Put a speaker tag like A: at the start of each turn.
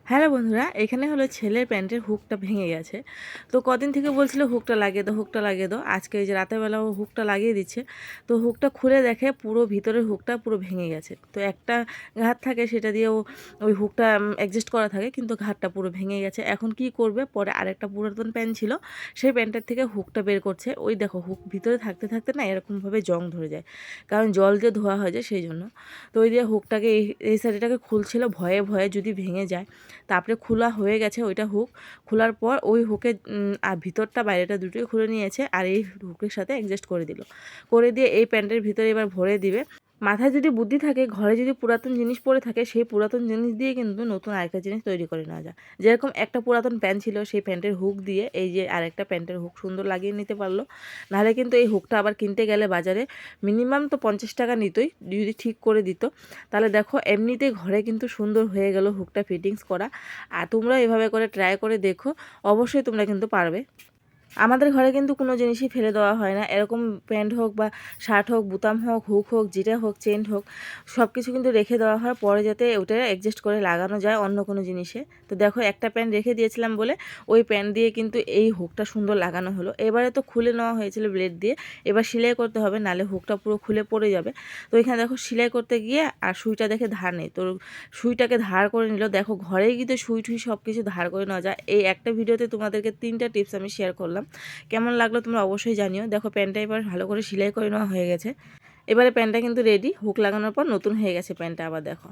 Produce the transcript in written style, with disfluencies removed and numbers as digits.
A: Hello বন্ধুরা, এখানে হলো ছেলের প্যান্টের হুকটা ভেঙে গেছে। তো কদিন থেকে বলছিল হুকটা লাগিয়ে দাও, হুকটা লাগিয়ে দাও। আজকে এই যে রাতের বেলা ও হুকটা লাগিয়ে দিচ্ছে। তো হুকটা খুলে দেখে পুরো ভিতরের হুকটা পুরো ভেঙে গেছে। তো একটা ঘাত থাকে, সেটা দিয়ে ও ওই হুকটা অ্যাডজাস্ট করা থাকে, কিন্তু ঘাতটা পুরো ভেঙে গেছে। এখন কি করবে? পরে আরেকটা পুরাতন প্যান্ট ছিল, সেই প্যান্টের থেকে হুকটা বের করছে। ওই দেখো, হুক ভিতরে থাকতে থাকতে না এরকমভাবে জং ধরে যায়, কারণ জল দিয়ে ধোয়া হয়ে যায় সেই জন্য। তো ওই দিয়ে হুকটাকে এই সাইডটাকে খুলছিল ভয়ে ভয়ে যদি ভেঙে যায়। তারপরে খোলা হয়ে গেছে ওইটা হুক। খোলার পর ওই হুকের আর ভিতরটা বাইরেটা দুটোই খুলে নিয়েছে, আর এই হুকের সাথে অ্যাডজাস্ট করে দিল। করে দিয়ে এই প্যান্টের ভিতরে এবার ভরে দিবে। মাথায় যদি বুদ্ধি থাকে, ঘরে যদি পুরাতন জিনিস পড়ে থাকে, সেই পুরাতন জিনিস দিয়ে কিন্তু নতুন আরেকটা জিনিস তৈরি করে নেওয়া যায়। যেরকম একটা পুরাতন প্যান্ট ছিল, সেই প্যান্টের হুক দিয়ে এই যে আরেকটা প্যান্টের হুক সুন্দর লাগিয়ে নিতে পারলো। নাহলে কিন্তু এই হুকটা আবার কিনতে গেলে বাজারে মিনিমাম তো 50 টাকা নিতই, যদি ঠিক করে দিত। তাহলে দেখো, এমনিতেই ঘরে কিন্তু সুন্দর হয়ে গেল হুকটা ফিটিংস করা। আর তোমরা এভাবে করে ট্রাই করে দেখো, অবশ্যই তোমরা কিন্তু পারবে। আমাদের ঘরে কিন্তু কোনো জিনিসই ফেলে দেওয়া হয় না। এরকম প্যান্ট হোক বা শার্ট হোক, বুতাম হোক, হুক হোক, যেটা হোক, চেন হোক, সব কিছু কিন্তু রেখে দেওয়া হয় পরে, যাতে ওটা অ্যাডজাস্ট করে লাগানো যায় অন্য কোনো জিনিসে। তো দেখো, একটা প্যান্ট রেখে দিয়েছিলাম বলে ওই প্যান্ট দিয়ে কিন্তু এই হুকটা সুন্দর লাগানো হলো। এবারে তো খুলে নেওয়া হয়েছিল ব্লেড দিয়ে, এবার সেলাই করতে হবে, নালে হুকটা পুরো খুলে পড়ে যাবে। তো এখানে দেখো, সেলাই করতে গিয়ে আর সুইটা দেখে ধার নেই, তো সুইটাকে ধার করে নিল। দেখো, ঘরেই কিন্তু সুই টুই সব কিছু ধার করে নেওয়া যায়। এই একটা ভিডিওতে তোমাদেরকে 3টা টিপস আমি শেয়ার করলাম। কেমন লাগলো তোমরা অবশ্যই জানিও। দেখো, প্যান্টটা এবার ভালো করে সেলাই করে নেওয়া হয়ে গেছে। এবারে প্যান্টটা কিন্তু রেডি, হুক লাগানোর পর নতুন হয়ে গেছে প্যান্টটা আবার দেখো।